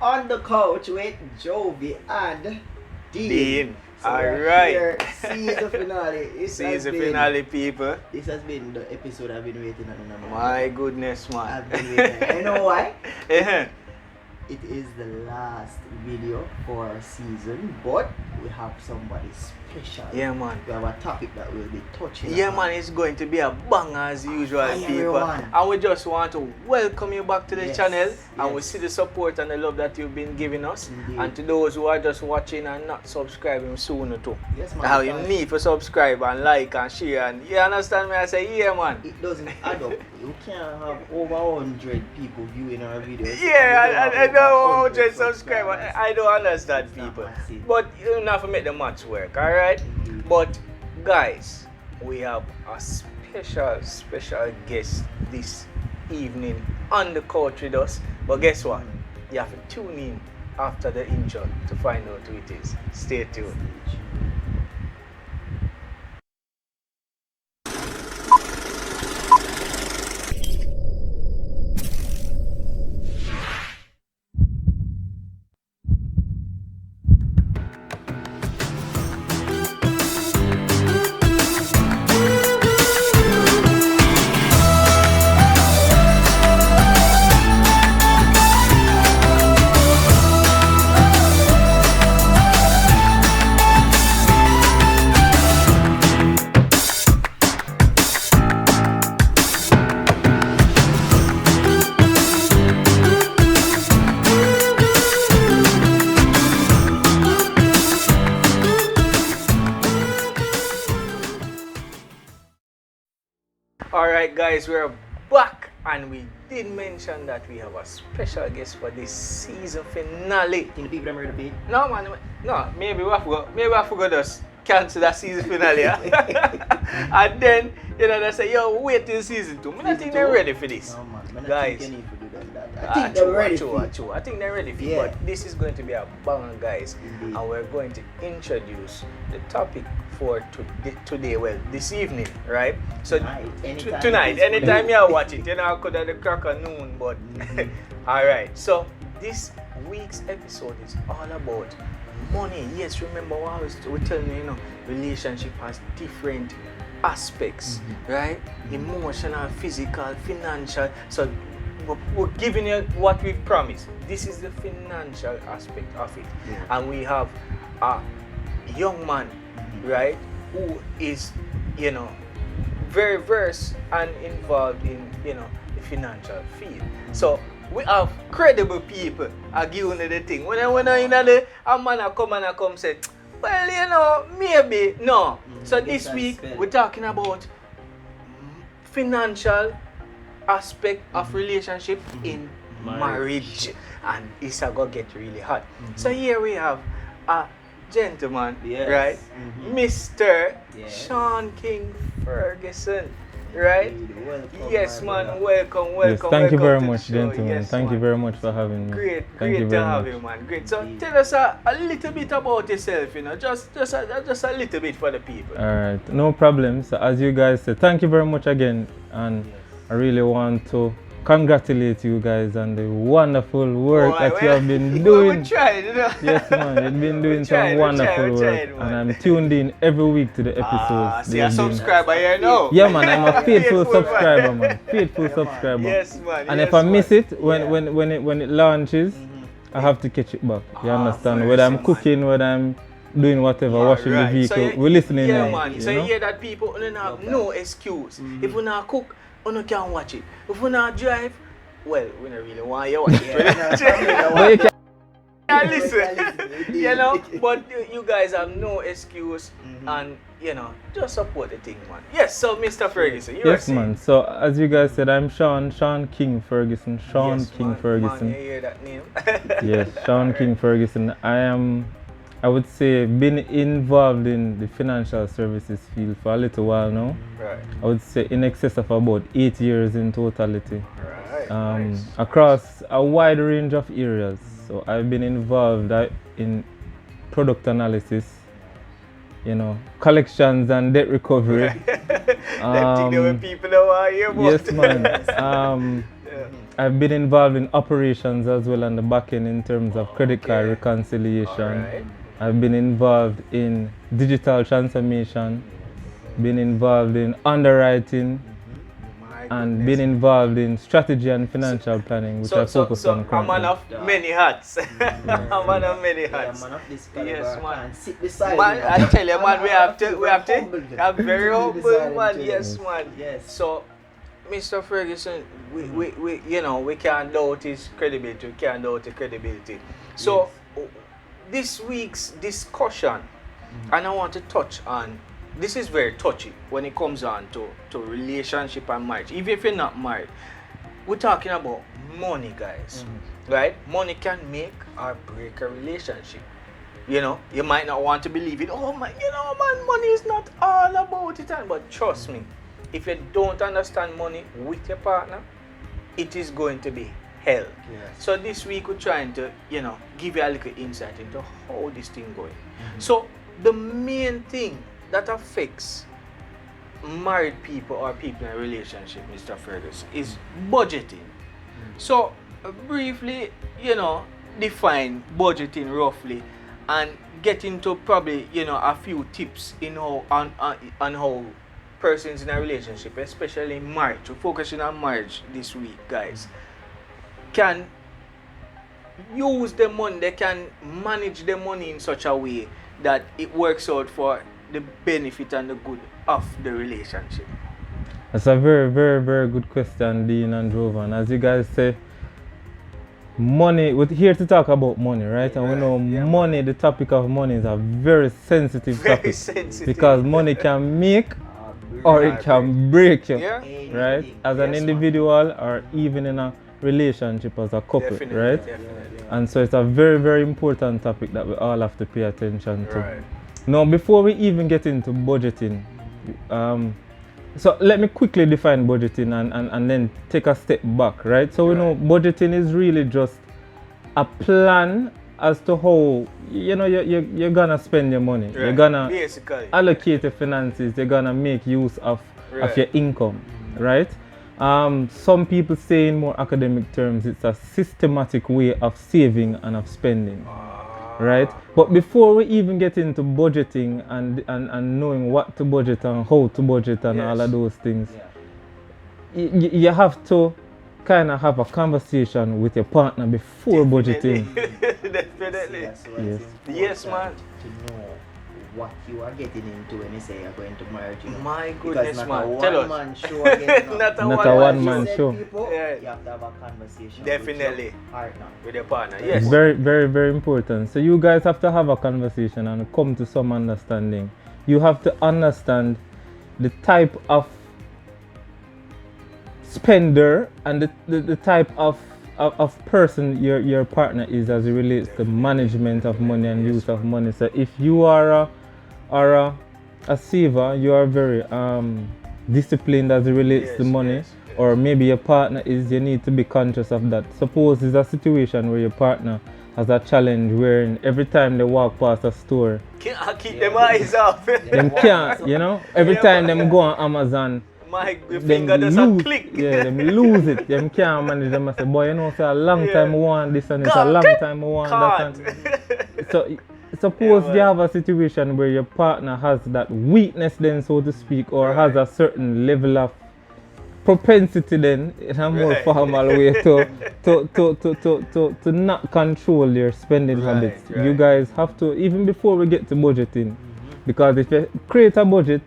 on the couch with Jovi and Dean. So Alright. Season finale. Finale, people. This has been the episode I've been waiting on. My goodness, man. I've been waiting. You know why? Yeah. It is the last video for our season, but we have somebody special. Yeah, man. We have a topic that we'll be touching Yeah, on. man, it's going to be a banger as usual, people. Everyone. And we just want to welcome you back to the channel. And we yes. see the support and the love that you've been giving us. Indeed. And to those who are just watching and not subscribing sooner too. Yes, man. Now you need to subscribe and like and share. And you understand me? I say, yeah, man. It doesn't add up. You can't have over 100 people viewing our videos. Yeah, I know 100 subscribers. I don't understand It's not people. massive. But you don't have to make the maths work, alright? But guys, we have a special guest this evening on the couch with us. But guess what? You have to tune in after the intro to find out who it is. Stay tuned. Alright guys, we're back and we did mention that we have a special guest for this season finale. Think the people are ready to be? No man, no, maybe I forgot just cancel that season finale. And then, you know, they say, yo, wait till season 2. I don't think they're ready for this. No man, Guys. I think you need to do that. I think they're ready for it. True. I think they're ready for it. Yeah. But this is going to be a banger, guys. Indeed. And we're going to introduce the topic for today, well, this evening, right? So tonight, anytime you watch it, you know, I could have the crack of noon, but alright. So this week's episode is all about money. Yes, remember what we're telling you, you know, relationship has different aspects, right? Emotional, physical, financial. So we're giving you what we've promised. This is the financial aspect of it. Yeah. And we have a young man, right, who is, you know, very versed and involved in, you know, the financial field. So we have credible people are giving the thing. When you know a man come say, well, you know, maybe no. So this week we're talking about financial aspect of relationship in marriage, and it's gonna get really hot. So here we have a gentleman, right? Mr. Shawn-King Ferguson, right? Welcome, yes, man. brother. Welcome. Yes, thank you welcome very to the much, show. gentlemen. Yes, thank you man. very much for having me. Great Thank you to very have much. you, man. Great. So tell us a little bit about yourself, you know, just a little bit for the people. All right, no problem. So as you guys said, thank you very much again, and I really want to congratulate you guys on the wonderful work that you have been doing. We tried, you know. Yes, man, you've been doing some wonderful work, and I'm tuned in every week to the episodes. See a subscriber here now. Yeah, man, I'm a faithful subscriber, man. Faithful subscriber. Yes, man. And yes, if I man. miss it when it launches, I have to catch it back. You understand? Whether I'm cooking, whether I'm doing whatever, washing the vehicle, So we're listening. Yeah, in, man. you So know? you hear that people don't have no excuse. If we not cook, we can't watch it. If we not drive, well, we don't really want you to watch it. But you can- Yeah, listen, you know, but you guys have no excuse, and you know, just support the thing, man. Yes, so Mr. Ferguson, you were Yes, saying. man. So as you guys said, I'm Shawn-King Ferguson. Shawn-King man, Ferguson. Man, you hear that name? Yes, Shawn-King Ferguson. I would say, been involved in the financial services field for a little while now. Right. I would say in excess of about 8 years in totality. Right. Nice. Across a wide range of areas. So I've been involved in product analysis, you know, collections and debt recovery. Them think there were people that were here, but Yes, man. I've been involved in operations as well on the back end in terms of credit card reconciliation. Alright. I've been involved in digital transformation, been involved in underwriting, and been involved in strategy and financial planning, which I focus on I'm currently. man of many hats. I'm man of many hats. Man of this caliber. Yes, man. Can't sit beside Man, him. I tell you, man, we have to I'm very to humble, be beside him man. too. Yes, man. Yes. So, Mr. Ferguson, we you know, we can't doubt his credibility. We can't doubt his credibility. So, this week's discussion, and I want to touch on. This is very touchy when it comes on to relationship and marriage. Even if you're not married, we're talking about money, guys. Right? Money can make or break a relationship. You know, you might not want to believe it. Oh man, you know, man, money is not all about it. But trust me, if you don't understand money with your partner, it is going to be hell. Yes. So this week we're trying to, you know, give you a little insight into how this thing going. So the main thing that affects married people or people in a relationship, Mr. Ferguson, is budgeting. So briefly, you know, define budgeting roughly and get into probably, you know, a few tips in how on how persons in a relationship, especially marriage, we're focusing on marriage this week, guys, can use the money, they can manage the money in such a way that it works out for the benefit and the good of the relationship. That's a very, very, very good question, Dean and Jovan. As you guys say, money, we're here to talk about money, right? And we know money, the topic of money is a very sensitive topic. Sensitive. Because money can make or it can break you, Yeah. right? As an Yes, individual or even in a relationship as a couple, Definitely, right? definitely. And so it's a very, very important topic that we all have to pay attention to. Right. Now, before we even get into budgeting, so let me quickly define budgeting and then take a step back, right? So we know budgeting is really just a plan as to how, you know, you're gonna spend your money. Right. You're gonna basically allocate your finances. You're gonna make use of your income, right? Some people say in more academic terms, it's a systematic way of saving and of spending. Right? But before we even get into budgeting and knowing what to budget and how to budget and all of those things, you have to kind of have a conversation with your partner before budgeting. Definitely. Yes. Yes, man. To know what you are getting into when you say you're going to marriage. You know? My Because goodness, not man. a Tell us. one-man show again, no. Not a Not a one-man show. People, Yeah. you have to have a conversation Definitely. with your partner. With your partner, It's yes. very, very, very important. So you guys have to have a conversation and come to some understanding. You have to understand the type of spender and the type of person your partner is as it relates to management of money and use of money. So if you are a saver, you are very disciplined as it relates to money, or maybe your partner is, you need to be conscious of that. Suppose it's a situation where your partner has a challenge wherein every time they walk past a store, Keep them eyes off. them can't, you know, every time them go on Amazon, My them finger doesn't click. yeah, them lose it. Them can't manage them. I say, boy, you know, say a long time I want this and it's a Can't. long time I want that. And so suppose you have a situation where your partner has that weakness then, so to speak, or has a certain level of propensity then, in a more formal way, to not control your spending habits. You guys have to, even before we get to budgeting, because if you create a budget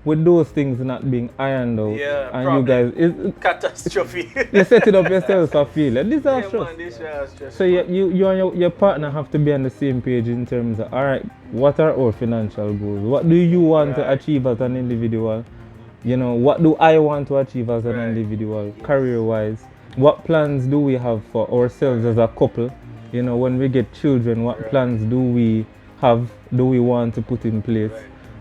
with those things not being ironed out, and you guys, catastrophe. you set it up yourself for failure. Disastrous. Man, disastrous. So you and your partner have to be on the same page in terms of, all right, what are our financial goals? What do you want to achieve as an individual? You know, what do I want to achieve as an individual, career-wise? What plans do we have for ourselves as a couple? You know, when we get children, what plans do we want to put in place?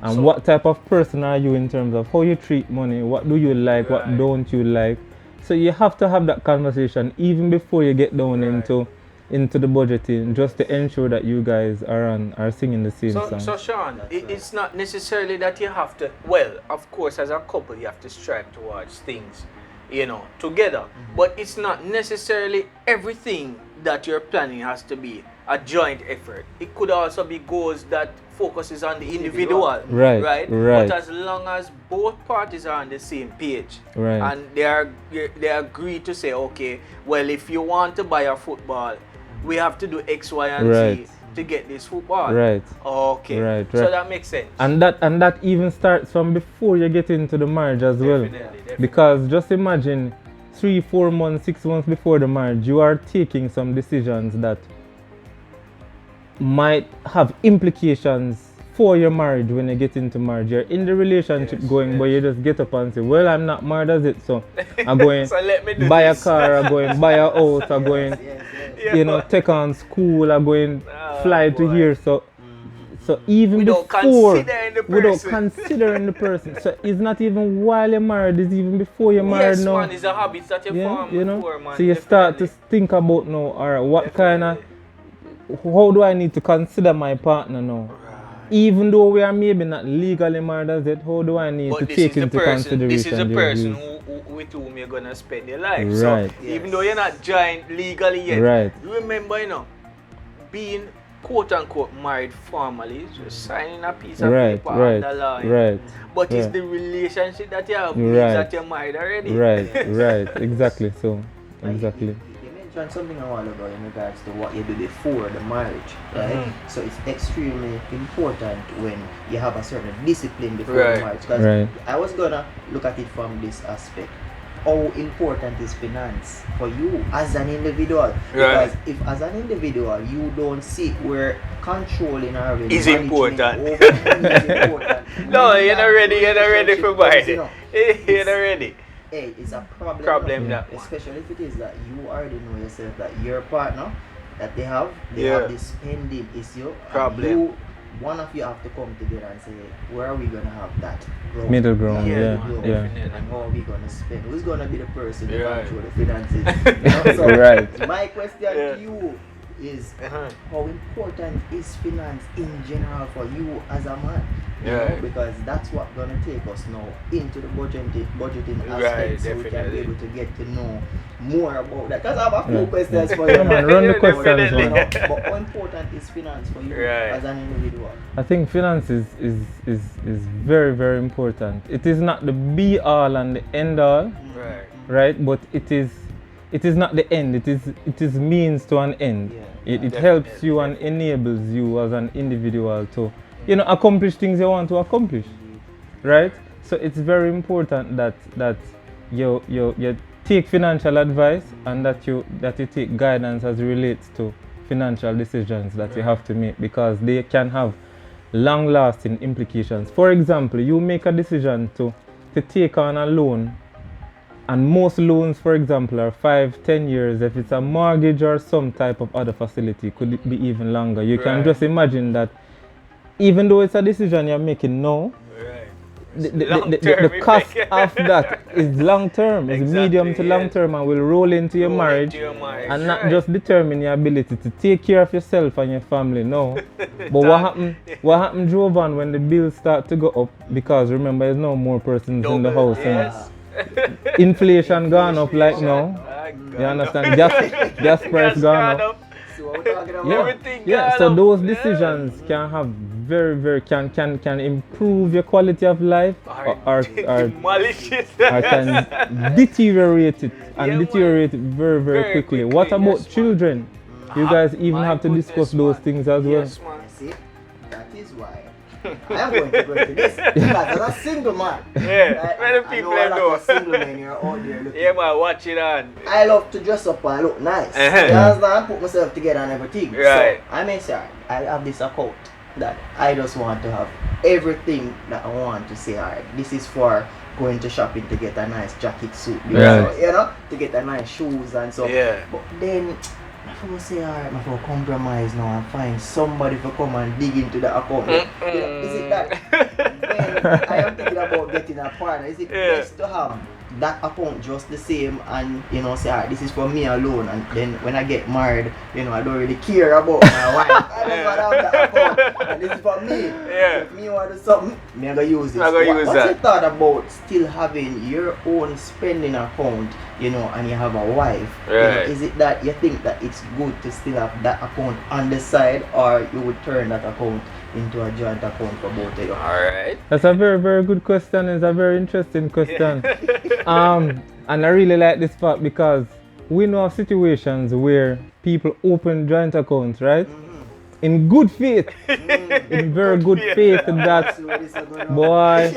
And so, what type of person are you in terms of how you treat money? What do you like? What don't you like? So you have to have that conversation even before you get down into the budgeting, just to ensure that you guys are singing the same song. So Sean, it's not necessarily that you have to, well, of course, as a couple, you have to strive towards things, together. But it's not necessarily everything that you're planning has to be a joint effort. It could also be goals that focuses on the individual, right? But as long as both parties are on the same page, and they agree to say, okay, well, if you want to buy a football, we have to do X, Y, and Z to get this football. Okay. So that makes sense. And that even starts from before you get into the marriage as well. Definitely. Because just imagine 3, 4 months, 6 months before the marriage, you are taking some decisions that might have implications for your marriage when you get into marriage. You're in the relationship but you just get up and say, well, I'm not married as it, so I'm going so let me do buy this. a car, I'm going buy a house, I'm going take on school, I'm going fly to here. So even without before, without considering the person. So it's not even while you're married, it's even before you're married now. Yes, man, it's a habit that you form before, man. So you start to think about now, alright, what kind of, how do I need to consider my partner now? Even though we are maybe not legally married as it, how do I need to take into consideration? This is the person with whom you're going to spend your life. So even though you're not joined legally yet, remember, being quote-unquote married formally, just signing a piece of paper on the line. But it's the relationship that you have that you're married already. Exactly. So, exactly. You mentioned something a while ago in regards to what you do before the marriage, right? So it's extremely important when you have a certain discipline before the marriage. Because I was gonna look at it from this aspect. How important is finance for you as an individual? Because if as an individual you don't see where controlling or is important. Is important. No, you're not ready for buying it. You're not ready. Hey, it's a problem that especially if it is that you already know yourself that your partner that they have this spending issue. Problem. One of you have to come together and say, where are we gonna have that middle ground? And how are we gonna spend? Who's gonna be the person who control the finances? So my question to you is, how important is finance in general for you as a man? Because that's what's gonna take us now into the budgeting aspect, so we can be able to get to know more about that. Because I have a few questions for you. Run the questions, man. But how important is finance for you as an individual? I think finance is very, very important. It is not the be all and the end all, right? But it is not the end. It is means to an end. It helps you and enables you as an individual to accomplish things you want to accomplish, right? So it's very important that you take financial advice and that you take guidance as it relates to financial decisions that you have to make, because they can have long-lasting implications. For example, you make a decision to take on a loan, and most loans, for example, are 5-10 years. If it's a mortgage or some type of other facility, could it be even longer? You can just imagine that even though it's a decision you're making now, the cost of that is long term, is medium to long term, and will roll into your marriage and not just determine your ability to take care of yourself and your family. No. But what happened drove on when the bills start to go up, because remember, there's no more persons in the house. Inflation gone up like now. You understand? Gas price gone up. So those decisions can have very can improve your quality of life, or can deteriorate it very, very quickly. What about children? You guys even have to discuss those things as well. See, that is why I am going to go into this, because as a single man, many people know. Single men here out there looking. Man, watch it on. I love to dress up and look nice. You understand? Put myself together and everything. So I may say, I have this account that I just want to have everything that I want to say. Alright, this is for going to shopping to get a nice jacket suit, so, to get a nice shoes and so. But then I will say, alright, I will compromise now and find somebody to come and dig into the account. Is it that when I am thinking about getting a partner, is it best to have that account just the same and say alright, this is for me alone, and then when I get married, I don't really care about my wife. I don't want to have that account and this is for me. If me want to do something, me I go use it. What's your thought about still having your own spending account, and you have a wife? Is it that you think that it's good to still have that account on the side, or you would turn that account into a joint account for both of you? Alright. That's a very, very good question. It's a very interesting question. And I really like this part because we know of situations where people open joint accounts, right? In good faith. In very good faith that, boy,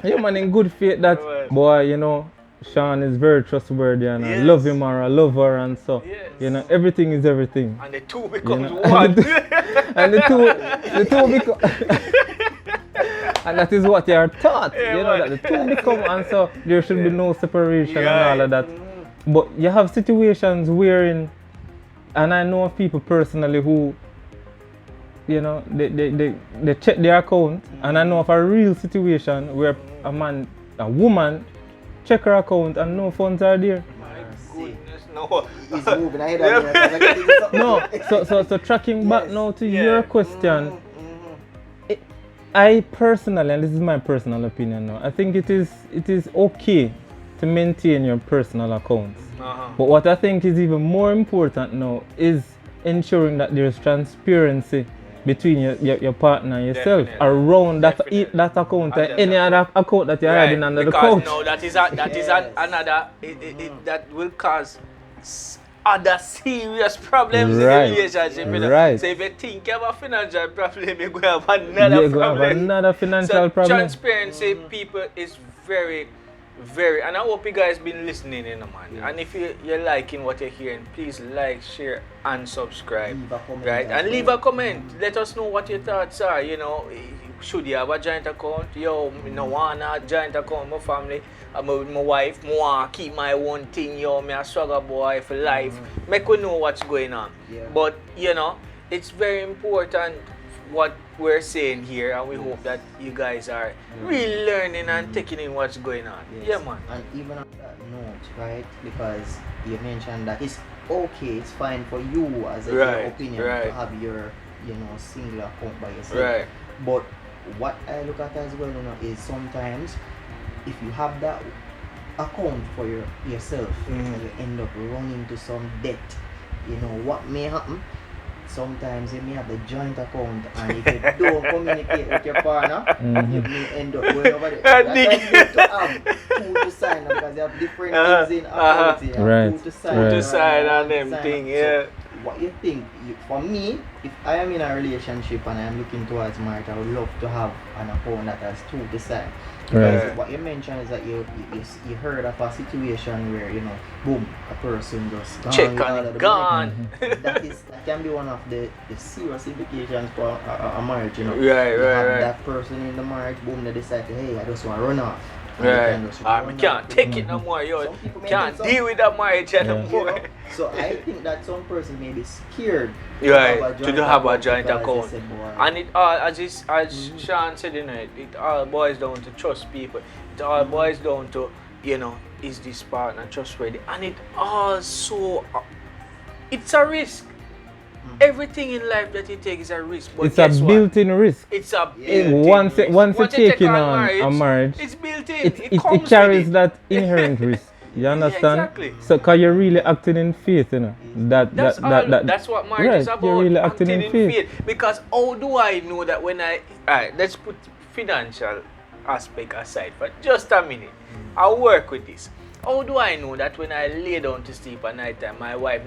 yeah man, in good faith that, boy, Shawn is very trustworthy and I love him or I love her, and so everything is everything. And the two becomes one. And the two become and that is what you are taught, that the two become, and so there should be no separation and all of that. But you have situations wherein, and I know of people personally who they check their account, and I know of a real situation where a woman check her account and no funds are there. My goodness, no. He's moving ahead of me. No, so tracking back now to your question, I personally, and this is my personal opinion now, I think it is okay to maintain your personal accounts. But what I think is even more important now is ensuring that there's transparency between your partner and yourself around that account and any other account that you're having under the couch. No, that is another, that will cause other serious problems in the relationship. Right. So if you think you have a financial problem, you're going to have another problem. Have another financial problem. Transparency, people, is very, very, and I hope you guys been listening in, man. And if you're liking what you're hearing, please like, share, and subscribe. Right? And leave a comment. Let us know what your thoughts are. Should you have a joint account? Yo, I don't want a joint account with my family. I'm with my wife. I want to keep my own thing. Yo, me a swagger boy for life. Make we know what's going on. But, it's very important what we're saying here, and we hope that you guys are really learning and taking in what's going on. Yeah, man. And even on that note, right, because you mentioned that it's okay, it's fine for you as a your opinion to have your single account by yourself. But what I look at as well is sometimes if you have that account for yourself and you end up running to some debt, what may happen? Sometimes you may have the joint account, and if you don't communicate with your partner, you may end up going over there. That's why it's good to have two to sign, because you have different things in accounts. You have two to sign on them thing, So what you think? For me, if I am in a relationship and I am looking towards marriage, I would love to have an account that has two to sign. Because what you mentioned is that you heard of a situation where boom, a person just gone. That can be one of the serious implications for a marriage. You have that person in the marriage, boom, they decide, hey, I just want to run off. I can't take it no more, yo. Can't deal with that marriage anymore. So I think that some person may be scared to have a joint account. And it all, as Shawn said, it all boils down to trust people. It all boils down to, is this partner trustworthy? And it also, it's a risk. Everything in life that you take is a risk. But it's a built-in risk. It's a built-in risk. Once you take on a marriage, it's built-in. It carries that inherent risk. You understand? Yeah, exactly. So, because you're really acting in faith, That's what marriage is about. You're really acting in faith. Because how do I know that when alright, let's put financial aspect aside for just a minute. I'll work with this. How do I know that when I lay down to sleep at night time, my wife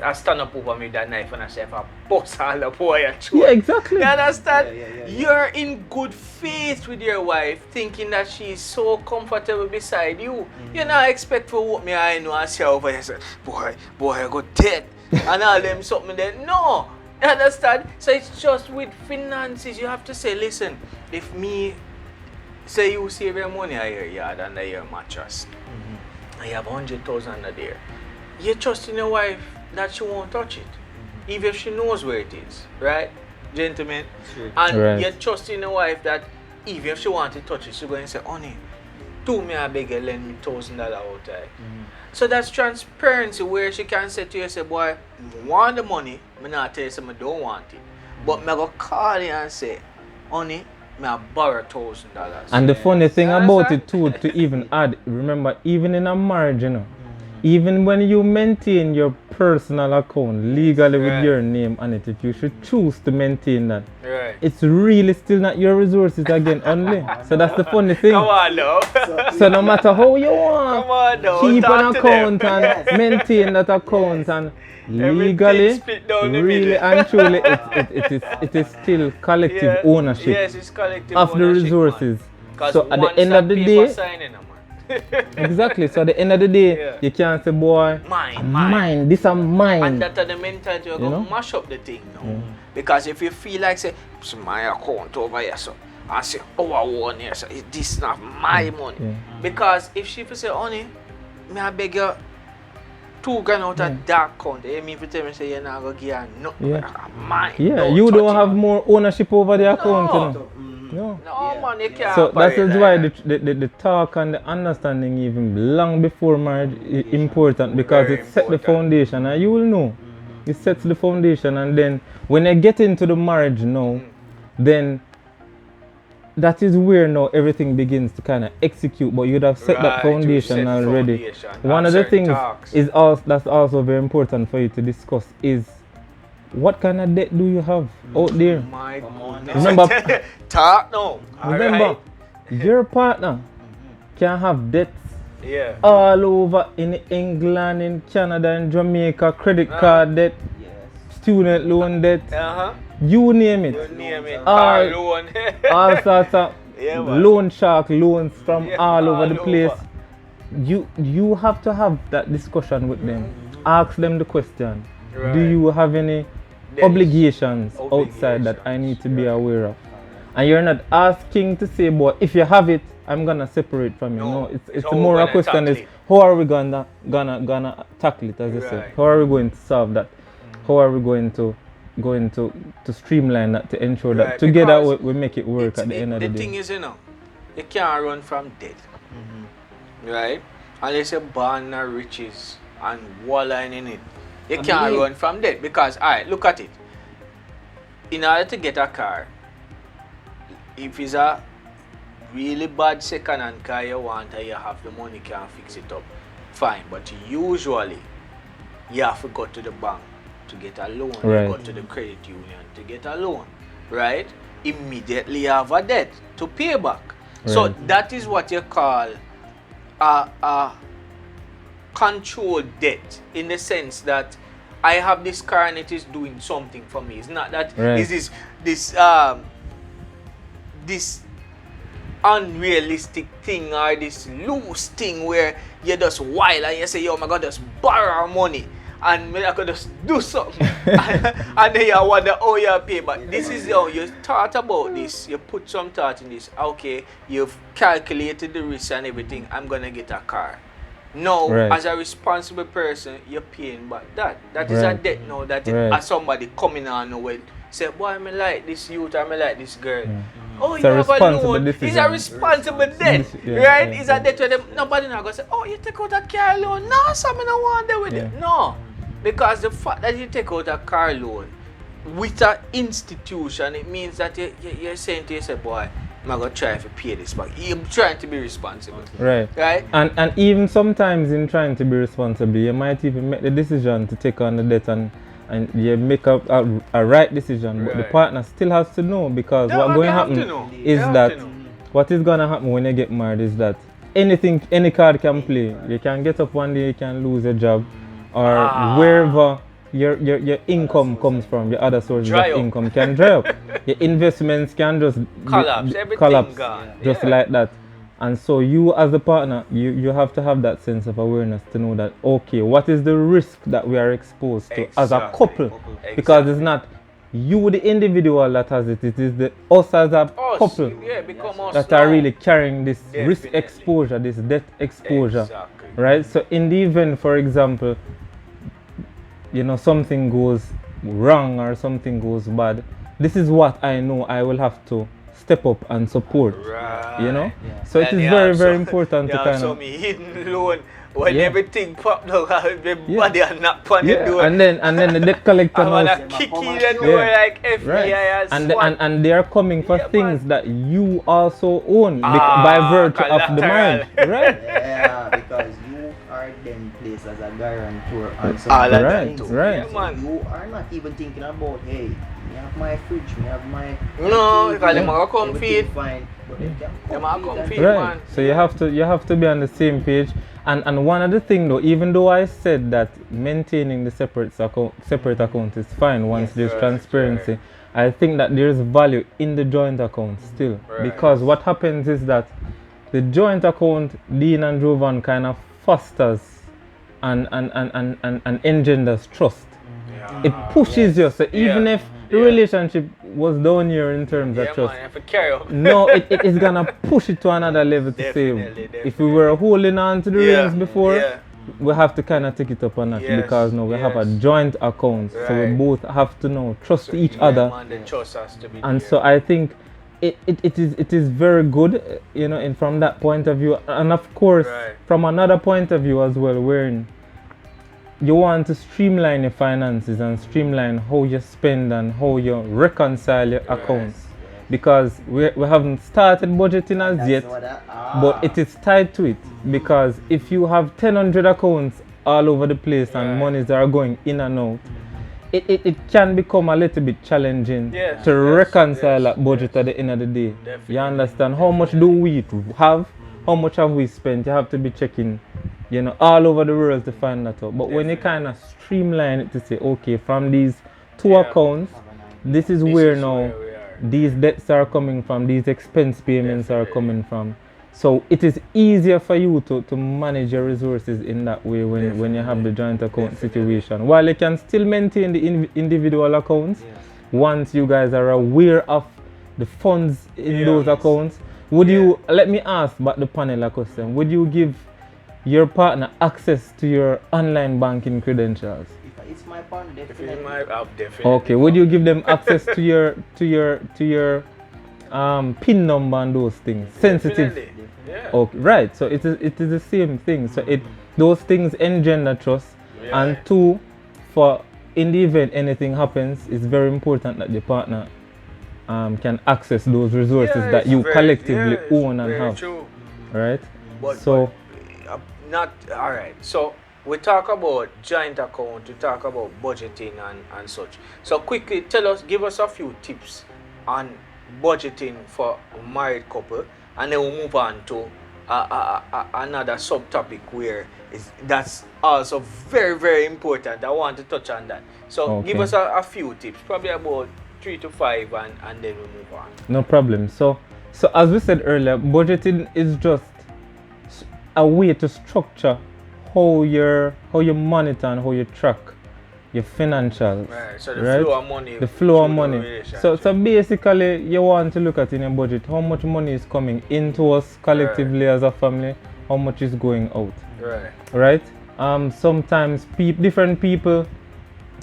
I stand up over me with that knife and I say, if I bust all up over your throat? Yeah, exactly. You understand? You're in good faith with your wife, thinking that she's so comfortable beside you. You not expect for what me I know and say over here, say, boy, I got dead. And all them something there. No. You understand? So it's just with finances, you have to say, listen, if me, say you save your money at your yard under your mattress, and you have 100,000 a day, you trust in your wife that she won't touch it, even if she knows where it is, right, gentlemen? And you trust in your wife that even if she wants to touch it, she's going to say, honey, me I beg you lend me $1,000 out there. So that's transparency where she can say to you, say, boy, I want the money, I not tell you say I don't want it. But I go call you and say, honey, I borrow $1,000. And the funny thing about it too, to even add, remember, even in a marriage, you know, even when you maintain your personal account legally with your name on it, if you should choose to maintain that, it's really still not your resources again only. So that's the funny thing. Come on now. So no matter how you want, come on now, keep talk an to account them. and maintain that account and legally, split down the really middle. and truly, it is still collective ownership Yes, it's collective of the ownership, resources. Man. So at the end of the day, signing, man. exactly. So at the end of the day, you can't say, boy, mine, this is mine. And that's the mentality you're going to mash up the thing now. Because if you feel like, say, it's my account over here, so I say, oh, I want here, so this is not my money. Because if she say, honey, may I beg you $2,000 out of that account, you mean if you tell me, say, you're not going to give her nothing, mine. Yeah, you don't have more ownership over the account, you know. No, man, you can't. So that is why the talk and the understanding even long before marriage is important, because it sets the foundation, and you will know. It sets the foundation, and then when you get into the marriage now, then that is where now everything begins to kind of execute, but you'd have set that foundation already. One of the things that's also very important for you to discuss is, what kind of debt do you have out there? My goodness. Remember, talk now. Remember, your partner can have debts all over in England, in Canada, in Jamaica, credit card debt, student loan debt, you name it. You name it. Car loan. all sorts of loan shark loans from all over the place. You have to have that discussion with them. Ask them the question. Do you have any obligations outside that I need to be aware of? And you're not asking to say, boy, if you have it, I'm gonna separate from you. No, it's more a question is, how are we gonna tackle it, as I said? How are we going to solve that? How are we going to streamline that to ensure that together we make it work at the end of the day? The thing is, you know, you can't run from debt, right? Unless you're born in riches and wallowing in it. You can't run from debt because, alright, look at it. In order to get a car, if it's a really bad second-hand car you want and you have the money, you can fix it up, fine. But usually, you have to go to the bank to get a loan, you go to the credit union to get a loan, right? Immediately you have a debt to pay back. So that is what you call a controlled debt, in the sense that I have this car and it is doing something for me. It's not that this unrealistic thing or this loose thing where you just wild and you say, yo, my God, just borrow money and I could just do something and then you wonder, oh, you pay. But this is how you thought about this. You put some thought in this. Okay, you've calculated the risk and everything. I'm going to get a car. No, as a responsible person, you're paying back that. That is a debt now that as somebody coming on with, say, boy, I like this youth, I like this girl. Oh, you have a loan. It's a responsible debt, right? It's a debt where nobody now going to say, oh, you take out a car loan. No, something I want to do with it. No, because the fact that you take out a car loan with an institution, it means that you're saying to yourself, boy, I'm going to try to pay this back. You're trying to be responsible. Right? And even sometimes in trying to be responsible, you might even make the decision to take on the debt and you make a right decision. But the partner still has to know, because what's going to happen is that what is going to happen when you get married is that any card can play. You can get up one day, you can lose your job, or wherever your income comes from, your other sources of income can dry up. Your investments can just collapse just like that. And so you as a partner, you have to have that sense of awareness to know that, okay, what is the risk that we are exposed to as a couple? Because it's not you the individual that has it, it is us as a couple that are really carrying this risk exposure, this debt exposure, right? So in the event, for example, you know, something goes wrong or something goes bad, this is what I know I will have to step up and support. Right. You know? Yeah. So it is very, very important to kind of. Me hidden loan when everything popped up, everybody are not on the door. And then the debt collector knows. I kick in the door like FBI and they are coming for things that you also own by virtue of the marriage. Right? Yeah, because you are then placed as a guarantor on something. Right. So you are not even thinking about, hey, me have my fridge, me have my no, because them are come feed. Fine, but them are come feed, man. So you have to be on the same page. And one other thing though, even though I said that maintaining the separate account is fine once there's transparency, I think that there's value in the joint account still. Because what happens is that the joint account, Dean and Jovan, kind of fosters and engenders trust. It pushes you. So even if the relationship was down here in terms of trust, no, it is gonna push it to another level to say, if we were holding on to the reins before, we have to kind of take it up a notch because now we have a joint account, so we both have to now trust each other. And so I think it is very good, you know, and from that point of view, and of course from another point of view as well, wherein you want to streamline your finances and streamline how you spend and how you reconcile your accounts, because we haven't started budgeting as yet, but it is tied to it, because if you have 1,000 accounts all over the place and monies are going in and out, it can become a little bit challenging to reconcile that budget at the end of the day. You understand? How much do we have? How much have we spent? You have to be checking, you know, all over the world to find that out. But when you kind of streamline it to say, okay, from these two accounts, this is where now these debts are coming from, these expense payments are coming from. So it is easier for you to manage your resources in that way when you have the joint account situation. While you can still maintain the individual accounts, once you guys are aware of the funds in those accounts, would you, let me ask about the panel a question, would you give your partner access to your online banking credentials? If it's my partner, definitely. Definitely. Okay, would you give them access to your PIN number and those things? Sensitive. Definitely. Yeah. Okay, right. So it is the same thing. So those things engender trust, and two, for in the event anything happens, it's very important that the partner can access those resources that you collectively own and have. True. Right? So we talk about joint account, we talk about budgeting and such. So quickly give us a few tips on budgeting for a married couple, and then we'll move on to another subtopic where that's also very, very important. I want to touch on that. So give us a few tips, probably about 3 to 5, and then we'll move on. No problem. So as we said earlier, budgeting is just a way to structure how you monitor and how you track your financials. Right. So the flow of money. The flow of money. So basically you want to look at in your budget how much money is coming into us collectively as a family, how much is going out. Right? Sometimes different people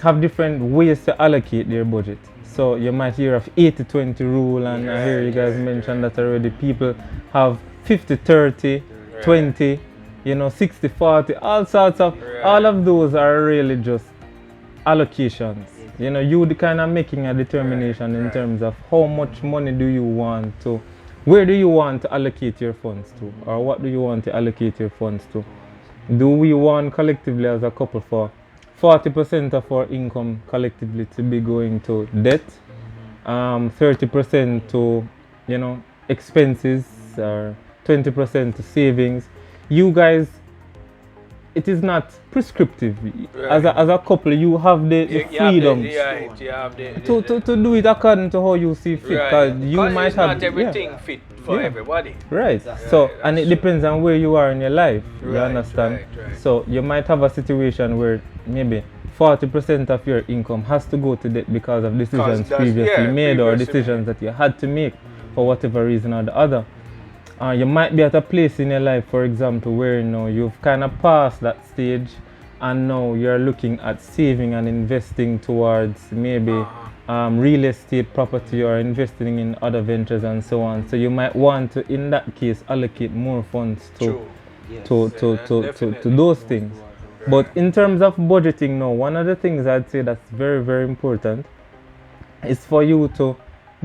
have different ways to allocate their budget. So you might hear of 80-20 rule, and I hear you guys mention that already. People have 50-30, 20, you know, 60-40, all sorts of, all of those are really just allocations. You know, you kind of making a determination in terms of how much money do you want to, where do you want to allocate your funds to, or what do you want to allocate your funds to. Do we want collectively as a couple for 40% of our income collectively to be going to debt, 30% to, you know, expenses, or 20% to savings? You guys, it is not prescriptive. As a couple, you have the freedom to do it according to how you see fit. Because you might have not everything fit for everybody. Right. So, and it depends on where you are in your life. You understand? So you might have a situation where maybe 40% of your income has to go to debt because of decisions previously made, or decisions that you had to make for whatever reason or the other. You might be at a place in your life, for example, where, you know, you've kind of passed that stage, and now you're looking at saving and investing towards maybe real estate property or investing in other ventures and so on. So you might want to, in that case, allocate more funds to those things. Right. But in terms of budgeting now, one of the things I'd say that's very, very important is for you to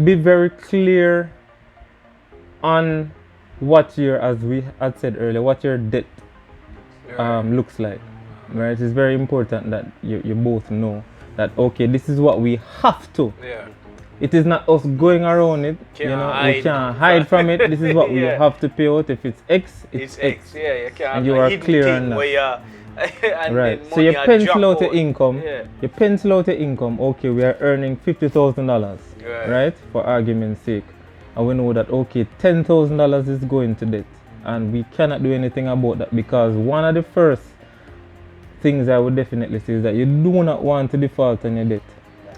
be very clear on what your, as we had said earlier, what your debt looks like. Right? It's very important that you both know that, okay, this is what we have to. Yeah. It is not us going around it. Can't you know, hide. we can't hide from it. This is what we have to pay out. If it's X, it's X. Yeah, you can't. And you are clear on that. And right. then So you money pencil out drop your income. Yeah. You pencil out your income. Okay, we are earning $50,000, right? For argument's sake, and we know that okay, $10,000 is going to debt, and we cannot do anything about that because one of the first things I would definitely say is that you do not want to default on your debt.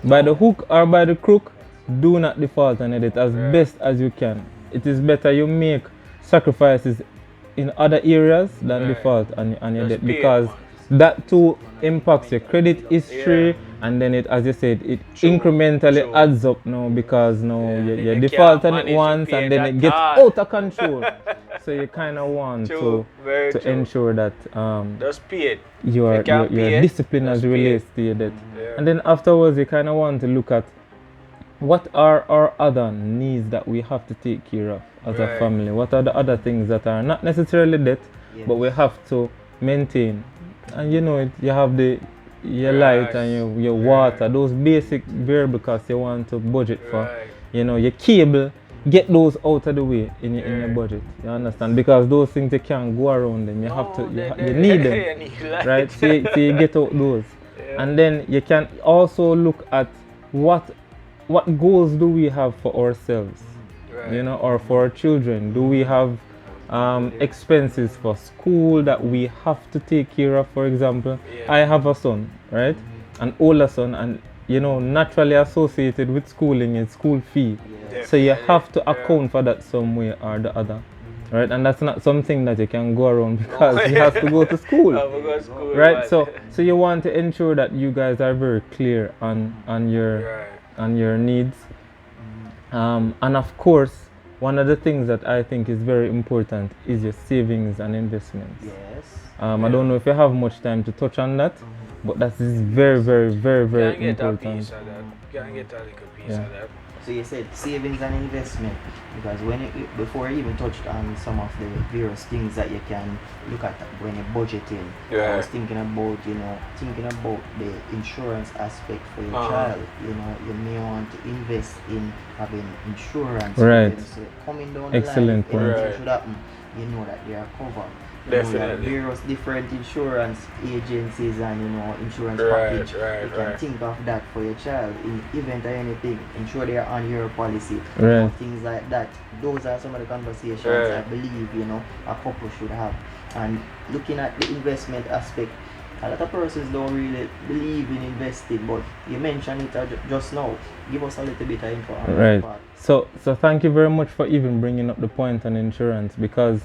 By the hook or by the crook, do not default on your debt as best as you can. It is better you make sacrifices in other areas than default on your debt, because that too impacts your credit history, and then it, as you said, it incrementally adds up now, because now you default on it once and then it gets out of control. So you kind of want to ensure that just pay it. You're disciplined as it relates to your debt. And then afterwards you kind of want to look at what are our other needs that we have to take care of as a family. What are the other things that are not necessarily debt, but we have to maintain? And you know, you have your light and your water, those basic variable costs you want to budget for. You know, your cable, get those out of the way in your budget. You understand? Because those things you can't go around them. You have to, you need them, right? So you get out those, and then you can also look at what goals do we have for ourselves, you know, or for our children. Do we have expenses for school that we have to take care of? For example, I have a son, right, an older son, and you know, naturally associated with schooling is school fee. So you have to account for that some way or the other, right? And that's not something that you can go around because he has to go to school, right? So you want to ensure that you guys are very clear on your needs, and of course, one of the things that I think is very important is your savings and investments. Yes. I don't know if you have much time to touch on that, but that is very, very, very, very important. Can get a little piece of that. So you said savings and investment, because before you even touched on some of the various things that you can look at when you're budgeting, I was thinking about the insurance aspect for your child. You know, you may want to invest in having insurance. Right. So coming down Excellent the line, point. anything should happen, you know that they are covered. Definitely. Various different insurance agencies and insurance package. You can think of that for your child in event of anything. Ensure they are on your policy. Things like that. Those are some of the conversations I believe a couple should have. And looking at the investment aspect, a lot of persons don't really believe in investing, but you mentioned it just now. Give us a little bit of info on that part. So thank you very much for even bringing up the point on insurance, because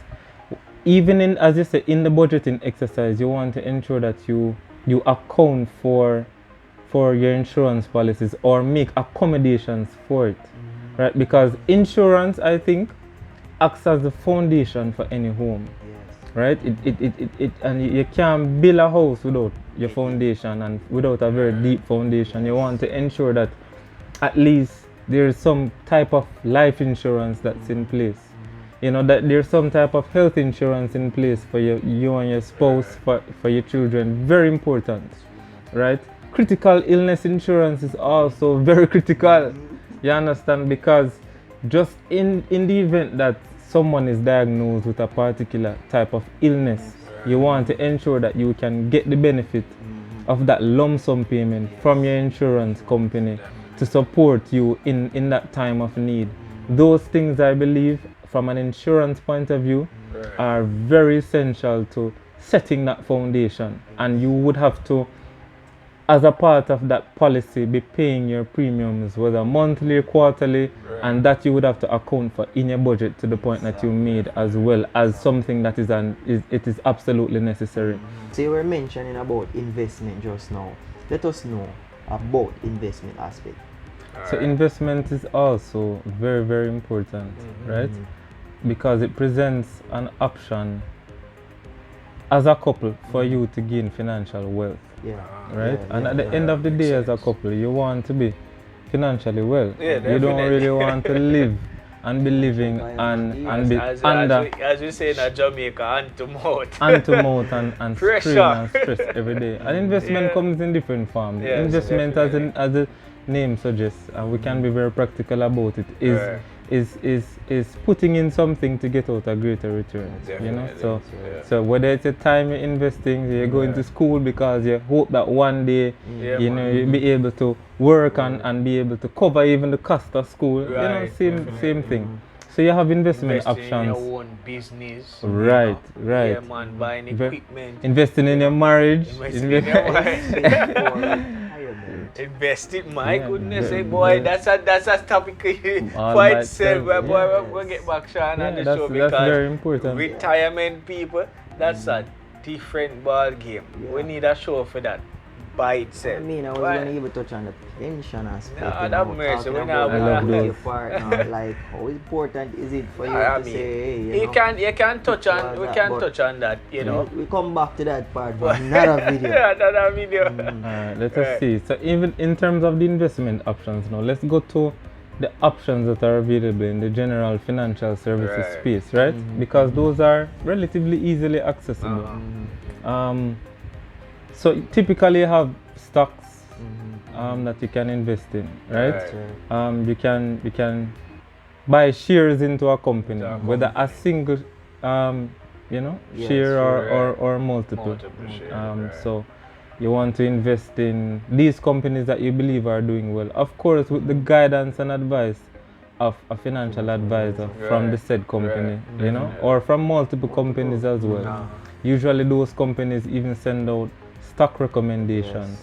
even as you say, in the budgeting exercise, you want to ensure that you account for your insurance policies or make accommodations for it, right? Because insurance, I think, acts as the foundation for any home, right? It and you can't build a house without your foundation, and without a very deep foundation. You want to ensure that at least there's some type of life insurance that's in place. You know, that there's some type of health insurance in place for you and your spouse, for your children. Very important, right? Critical illness insurance is also very critical. You understand? Because just in the event that someone is diagnosed with a particular type of illness, you want to ensure that you can get the benefit of that lump sum payment from your insurance company to support you in that time of need. Those things, I believe, from an insurance point of view, are very essential to setting that foundation. And you would have to, as a part of that policy, be paying your premiums, whether monthly or quarterly, and that you would have to account for in your budget to the point that you made, as well as something that is absolutely necessary. So you were mentioning about investment just now. Let us know about investment aspect. So investment is also very, very important, right? Because it presents an option as a couple for you to gain financial wealth, right? And at the end of the day, as a couple, you want to be financially well. You don't really want to live and be living and be under, as we say in Jamaica, hand to mouth. hand to mouth and Pressure. strain and stress every day. And investment comes in different forms. Yes, Investment, as the name suggests, and we can be very practical about it, is putting in something to get out a greater return. You know, so whether it's a time you're investing, you're going to school because you hope that one day you'll be able to work and be able to cover even the cost of school. You know, same thing. So you have investment options. In your own business. Right. Yeah, man, buying equipment. Investing in your marriage. Invest it, my goodness, hey boy, that's a topic for itself. Boy, we'll get back Shawn on the show because that's very important. Retirement people, that's a different ball game. We need a show for that by itself. I mean, I was going to even touch on the pension aspect. No, that mercy. Talking about your partner, like how important is it for you to say, hey, you can touch on, we can touch on that, you know. We come back to that part, but another video. Another video. Let us see. So even in terms of the investment options now, let's go to the options that are available in the general financial services space, right? Because those are relatively easily accessible. So typically you have stocks that you can invest in, right? You can buy shares into a company, whether a single share or multiple. So you want to invest in these companies that you believe are doing well, of course with the guidance and advice of a financial advisor from the said company, you know, or from multiple companies as well. Usually those companies even send out stock recommendations.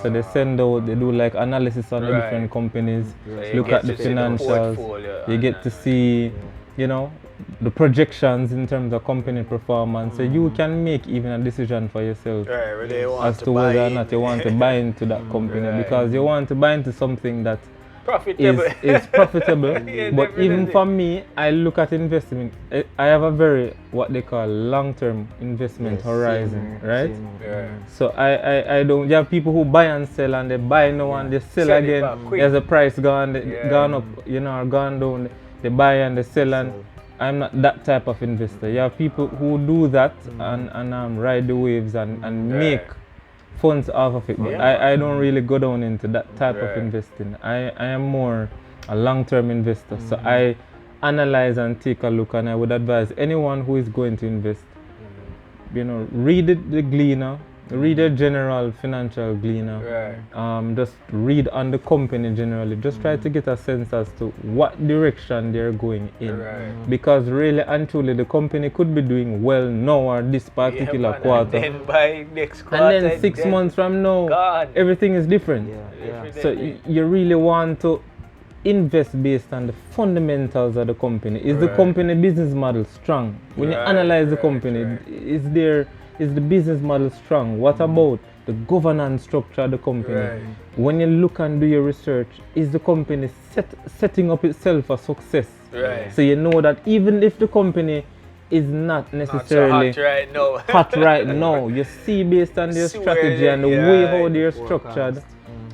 So they send out, they do like analysis on the different companies, look at the financials, you get to see, you know, the projections in terms of company performance. So you can make even a decision for yourself as to whether or not you want to buy into that company, because you want to buy into something that is profitable. But even for me, I look at investment, I have a very what they call long-term investment horizon, right? So I don't, you have people who buy and sell, and they buy now and they sell again as the price gone up, you know, or gone down, they buy and they sell. And I'm not that type of investor. You have people who do that and ride the waves and make funds off of it, but I don't really go down into that type of investing. I am more a long-term investor. So I analyze and take a look, and I would advise anyone who is going to invest, you know, read the Gleaner, read a general financial Gleaner, just read on the company generally, just try to get a sense as to what direction they're going in, because really and truly the company could be doing well now or this particular quarter, and then by next quarter, and then 6 months from now everything is different. So you really want to invest based on the fundamentals of the company. Is the company business model strong? When you analyze the company, is the business model strong? What about the governance structure of the company? When you look and do your research, is the company setting up itself for success? So you know that even if the company is not necessarily hot right now, you see based on their strategy and the way how they're structured,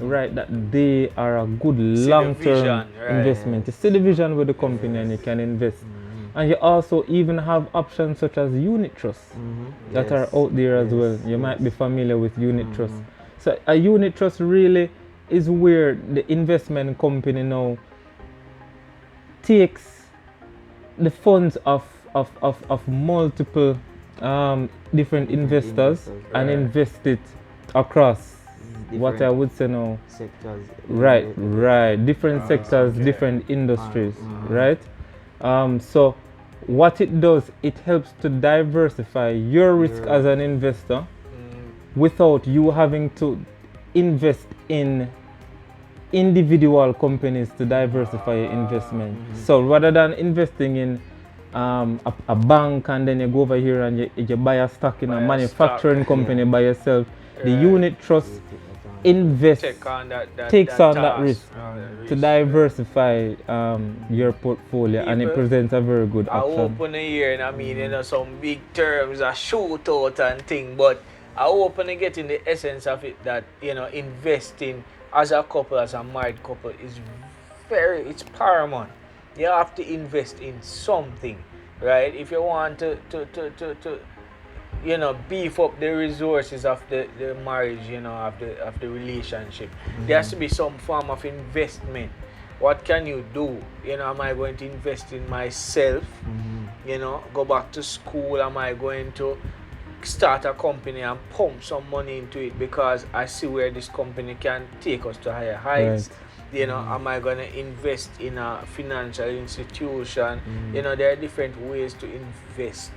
that they are a good long-term investment. You see the vision with the company and you can invest. And you also even have options such as unit trusts that are out there as well. You might be familiar with unit trusts. So a unit trust really is where the investment company now takes the funds of multiple different investors and invest it across what I would say now sectors. Different sectors, different industries, right? So what it does, it helps to diversify your risk as an investor without you having to invest in individual companies to diversify your investment. So rather than investing in a bank and then you go over here and you buy a stock in a manufacturing company by yourself, the unit trust takes on that risk to diversify your portfolio, and it presents a very good option. I open a year, and I mean, you know, some big terms, a shootout and thing, but I open to get in the essence of it that, you know, investing as a couple, as a married couple, is it's paramount. You have to invest in something, right? If you want to you know, beef up the resources of the marriage, you know, of the relationship, there has to be some form of investment. What can you do? You know, am I going to invest in myself? You know, go back to school? Am I going to start a company and pump some money into it because I see where this company can take us to higher heights? Right. You know, am I going to invest in a financial institution? You know, there are different ways to invest,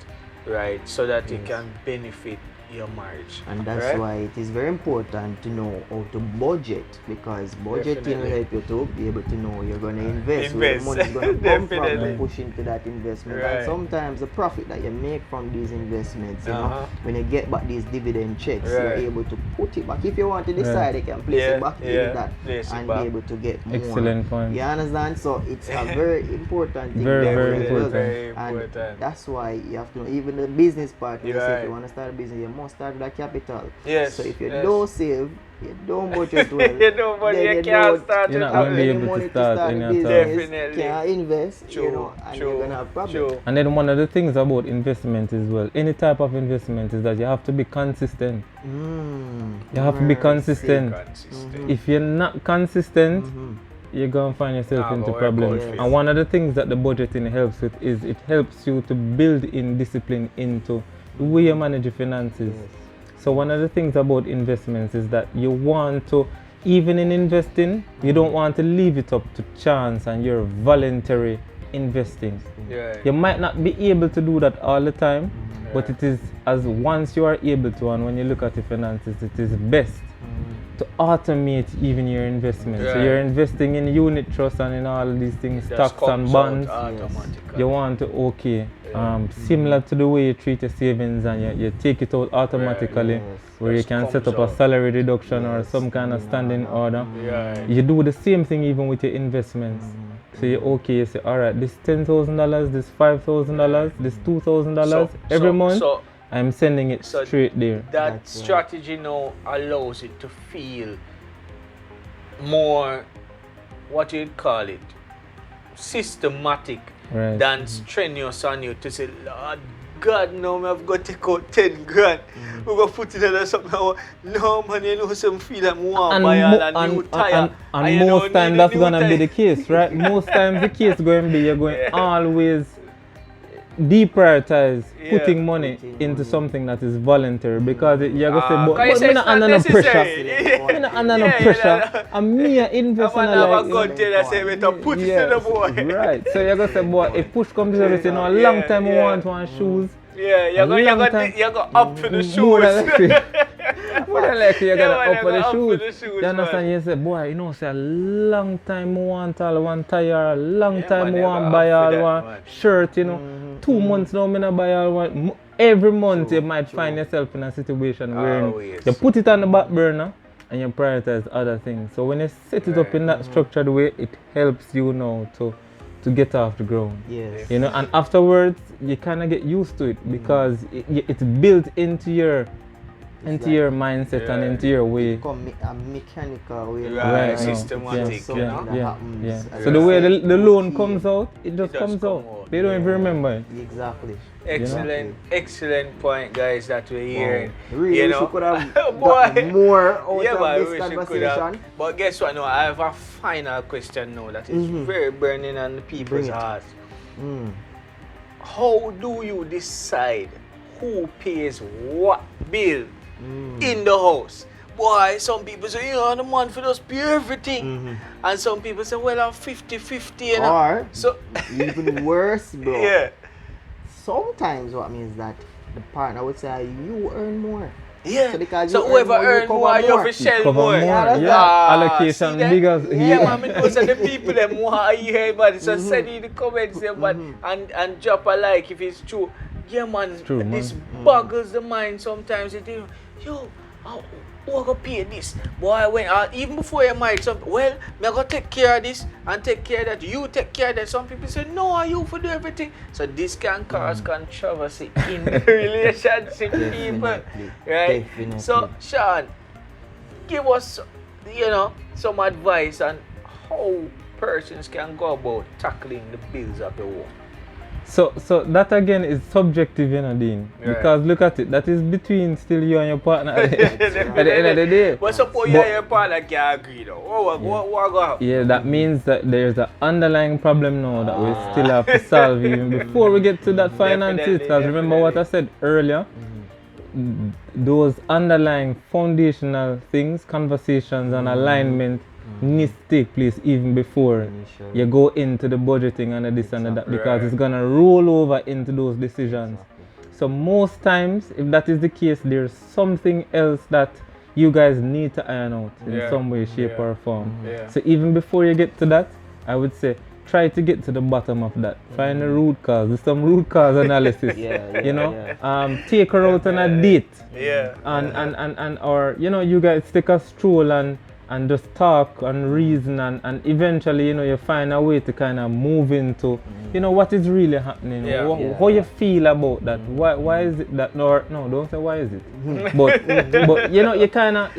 right, so that it can benefit your marriage. And that's why it is very important to know how to budget, because budgeting will help you to be able to know you're going to invest, where the money is going to come from, and push into that investment. And sometimes the profit that you make from these investments, you know, when you get back these dividend checks, you're able to put it back. If you want to decide, you can place it back in that and be able to get more. Excellent point. You understand? So it's a very important thing. Very important. And that's why you have to know, even the business part, you say if you want to start a business, you must start with a capital. Yes. So if you don't save, you don't budget well, you can't start. You're not going to be able to start in your business, can't invest, you know, and you're going to have problems. And then one of the things about investment as well, any type of investment, is that you have to be consistent. You have to be consistent. If you're not consistent, you're going to find yourself into problems. And one of the things that the budgeting helps with is it helps you to build in discipline into the way you manage your finances. So one of the things about investments is that you want to, even in investing, you don't want to leave it up to chance and your voluntary investing. You might not be able to do that all the time, but it is, as once you are able to, and when you look at your finances, it is best to automate even your investments. So you're investing in unit trust and in all of these things, stocks and bonds. You want to, similar to the way you treat your savings, and you take it out automatically, where you can set up a salary deduction or some kind of standing order. You do the same thing even with your investments. So you you say, all right, this $10,000, this $5,000, this $2,000 every month. I'm sending it straight there. That strategy now allows it to feel more, what you'd call it, systematic than strenuous on you to say, Lord God, now I've got to take out 10 grand. We're going to put it in something. No, man, you know, some feel like more buy a new tire. And most times that's going to be the case, right? Most times the case going to be, you're going to always deprioritize putting money into something that is voluntary, because you're going to say, but we're not under no pressure. We're not under no pressure. And me invest in a life. I'm going to say, we have to put it in the boy. Right. So you're going to say, boy, if push comes to shove, you know, a long time I want one shoes. You're going up for the shoes. More than likely you're going to up for the shoes. You understand? You say, boy, you know, say a long time I want all one tire, a long time I want buy all one shirt, you know. 2 months now I not buy all one. Every month you might find yourself in a situation where you put it on the back burner and you prioritize other things. So when you set it up in that structured way, it helps you now to get off the ground. You know, and afterwards you kind of get used to it, because it's built into your mindset and into your way. Become a mechanical way. Right, systematic. So the way the loan comes out, it just comes out. They don't even remember it. Exactly. Excellent point, guys, that we're hearing. Really, you know, we could have got more out of this conversation. But guess what? No, I have a final question now that is very burning on the people's hearts. How do you decide who pays what bill in the house? Boy, some people say, you know, the man for us pay everything. And some people say, well, I'm 50-50. You know? Or, so even worse, bro. Sometimes what means that the partner would say, you earn more. So whoever earn more, you have to shell more. Allocation bigger. I mean, those are the people that want to hear about it. So send in the comments and drop a like if it's true. Yeah, man, this boggles the mind sometimes. Yo, who I go pay this? Boy, when even before you married, some well, me go take care of this and take care of that. You take care of that. Some people say, no, you for do everything. So this can cause controversy in the relationship, people, right? Definitely. So Sean, give us, some advice on how persons can go about tackling the bills of the home. So that again is subjective, Dean. Right. Because look at it, that is between still you and your partner at the end of the day. But suppose you and your partner can't agree though. What go happen? Yeah, that means that there's an underlying problem now that we still have to solve even before we get to that finances. Because remember what I said earlier, those underlying foundational things, conversations and alignment needs to take place even before you go into the budgeting and the this and the that, because it's gonna roll over into those decisions. So most times, if that is the case, there's something else that you guys need to iron out in some way, shape or form. So even before you get to that, I would say try to get to the bottom of that. Find the root cause. Do some root cause analysis. Take her out on a date. And or you guys take a stroll and just talk and reason and eventually you find a way to kind of move into what is really happening. How you feel about that. Why is it that no, don't say why is it. but you kind of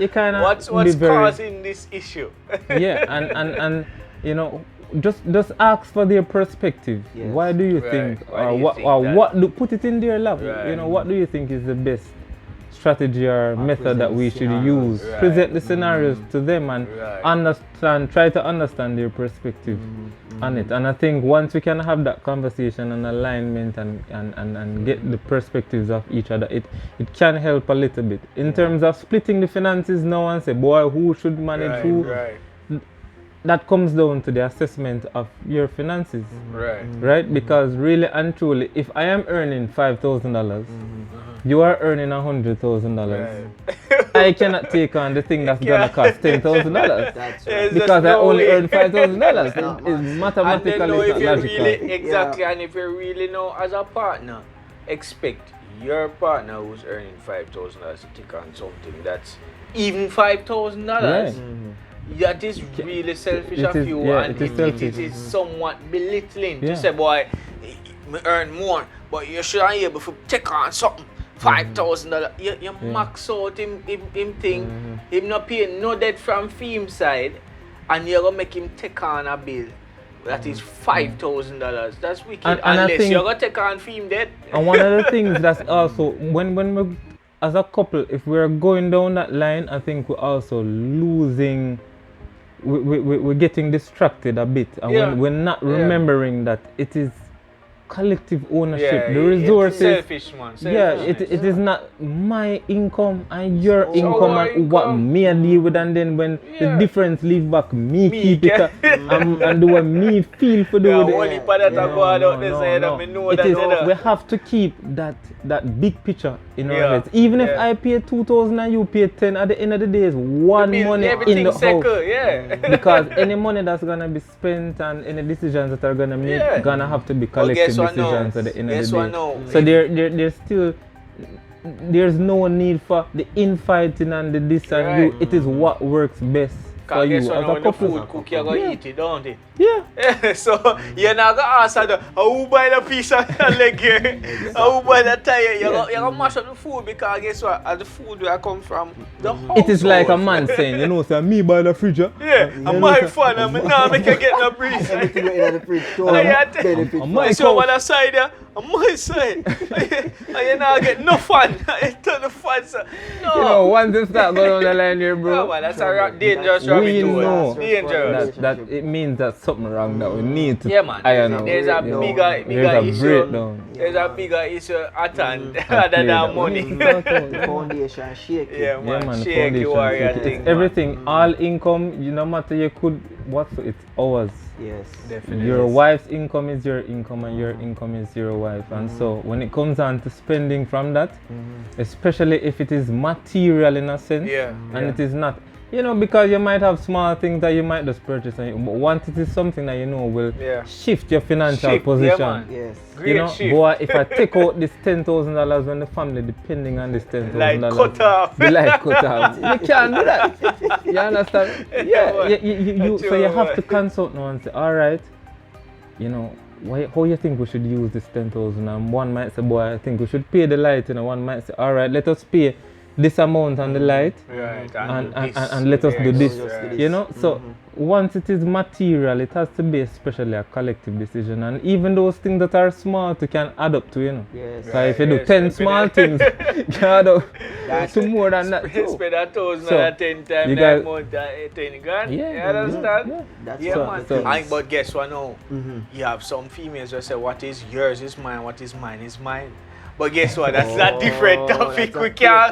what's causing this issue. and just ask for their perspective. Why do you think, or put it in their lap. What do you think is the best strategy or method that we should use? Present the scenarios to them and try to understand their perspective on it. And I think once we can have that conversation and alignment and get the perspectives of each other, it can help a little bit. In terms of splitting the finances now and say, boy, who should manage who? That comes down to the assessment of your finances. Right? Because really and truly, if I am earning $5,000, you are earning $100,000. I cannot take on the thing that's gonna cost $10,000. That's right. Because I only earn $5,000. It's mathematically not logical. Exactly, and if you really know as a partner, expect your partner who's earning $5,000 to take on something that's even $5,000. That is really selfish of you, and it is somewhat belittling to say, boy, me earn more, but you should be able to take on something. $5,000. You max out him thing. Him not paying no debt from Fame side, and you're gonna make him take on a bill that is $5,000. That's wicked. And unless you're gonna take on Fame debt. And one of the things that's also when we as a couple, if we're going down that line, I think we're also losing. We're getting distracted a bit, and we're not remembering that it is collective ownership. The resources, selfish, man. It is not my income and your income and what me I deal with, and then when the difference leave back, me keep it and do what me feel for do with it. We have to keep that big picture in our heads. Even if I pay 2,000 and you pay 10, at the end of the day is one money in the house. Because any money that's gonna be spent and any decisions that are gonna make gonna have to be collective decisions at the end of the day. So there's no need for the infighting and the this and you. It is what works best for you as a couple. Food cook, you're gonna eat it, don't it? So you're not gonna ask her, who buy the piece of leg here? Who buy the tire? You're gonna mash up the food, because guess what? As the food where I come from, the house. It is like a man saying, say, me buy the fridge. I'm my fun, I'm now make you get no breeze. Everything in the fridge. So on the side there, on my side, and you now get no fun. Turn the fun, sir. No. Once you start going on the line here, bro. Man, that's a dangerous rabbit we hole. know Dangerous. that it means that something wrong that we need to iron out. There's a bigger issue. Breakdown. There's a bigger issue at hand other than money. The foundation shaky. Yeah, man. The Shaky warrior foundation. thing. It's everything, all income, no matter you could, it's ours. Yes. Definitely. Your wife's income is your income and your income is your wife. And so when it comes on to spending from that, especially if it is material in a sense, and it is not, You know, because you might have small things that you might just purchase, but once it is something that you know will shift your financial position. Yeah, man. Yes. Great you know, shift. boy, if I take out this $10,000 when the family depending on this $10,000, Light cut off. the light cut off. You can't do that. You understand? Yeah. You so you have to consult now and say, all right, you know, how you think we should use this 10,000? And one might say, boy, I think we should pay the light. You know, one might say, all right, let us pay this amount on the light, and let us do this. You know, so once it is material, it has to be especially a collective decision, and even those things that are small you can add up to, you know. Yes. So if you do 10 small things, you can add up to more than that. Spend 1,000 10 times that amount, 10 grand. Yeah, you understand? Yeah, that's man. But guess what now? You have some females that say, what is yours is mine, what is mine is mine. But guess what? That's a different topic. We can't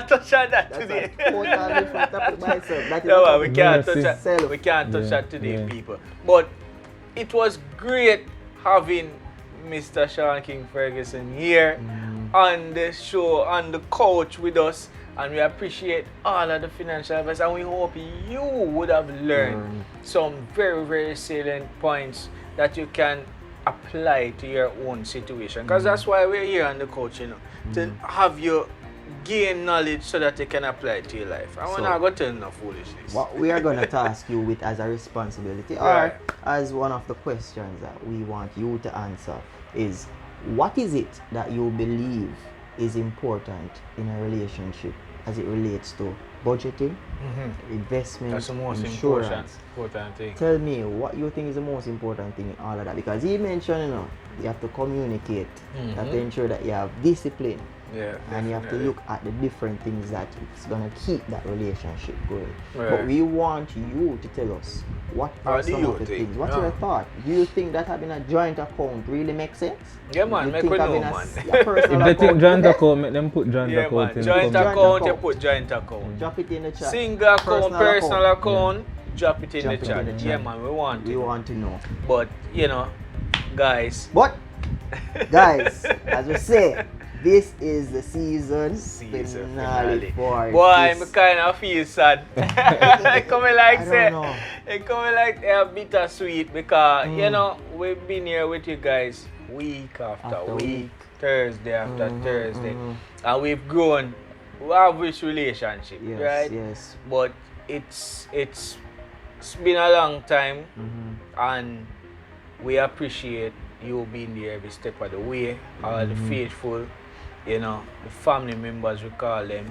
touch on that today. Totally different topic by itself. No, we can't touch that today, people. But it was great having Mr. Shawn-King Ferguson here on the show, on the couch with us, and we appreciate all of the financial advice, and we hope you would have learned some very, very salient points that you can apply to your own situation, because that's why we're here on the couch, you know, to have you gain knowledge so that you can apply it to your life. And we're not going to tell no foolishness. What we are going to task you with as a responsibility, or as one of the questions that we want you to answer, is what is it that you believe is important in a relationship as it relates to budgeting, investment, that's the most insurance. important thing. Tell me what you think is the most important thing in all of that, because he mentioned, you know, you have to communicate, you have to ensure that you have discipline, and you have to look at the different things that it's going to keep that relationship going. But we want you to tell us what are some of the things. What's your thought? Do you think that having a joint account really makes sense? Yeah, man, make we know, man. If they think joint account, make them put joint account in. Joint account, you put joint account. Drop it in the chat. Single account, personal account, drop it in the chat. Yeah, man, we want to know. But, you know, guys, as we say, this is the season finale for boy, I kind of feel sad. It coming like a bittersweet, because you know, we've been here with you guys week after week, Thursday after Thursday, and we've grown. We have this relationship, right? Yes. But it's been a long time, and we appreciate you being there every step of the way, all the faithful, you know, the family members, we call them,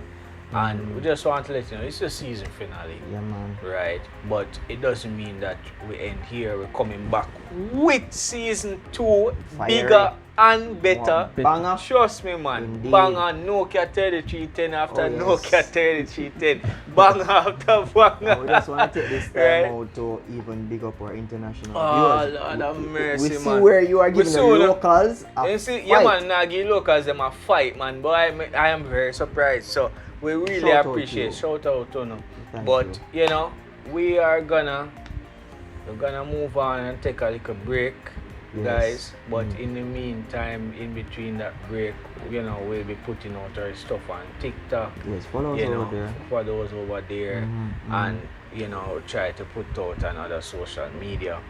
and we just want to let you know it's a season finale. Yeah, man. Right? But it doesn't mean that we end here. We're coming back with season 2, bigger and better. Banger. Trust me, man. Indeed. Banger, Nokia 3310 after Nokia 3310. Banger after banger. We just want to take this time out to even big up our international viewers. Lord have mercy, we man. see where you are giving the locals a fight. Yeah, man, nah, give locals them a fight, man. But I am very surprised. So we really appreciate. Shout out to you. But you know, we're gonna move on and take a little break, guys. But in the meantime, in between that break, you know, we'll be putting out our stuff on TikTok. Yes, follow us over there. For those over there, and you know, try to put out on other social media.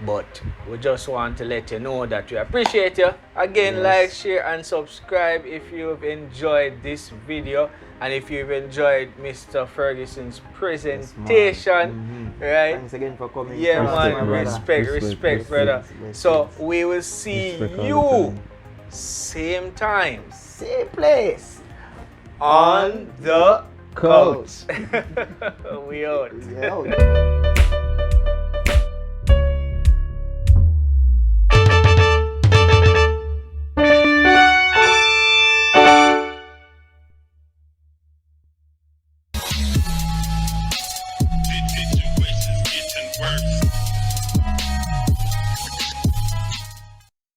But we just want to let you know that we appreciate you. Again, like, share, and subscribe if you've enjoyed this video, and if you've enjoyed Mr. Ferguson's presentation, right? Thanks again for coming. Yeah, man. Respect, brother. So we will see you same time, same place, on the couch. We out. We out.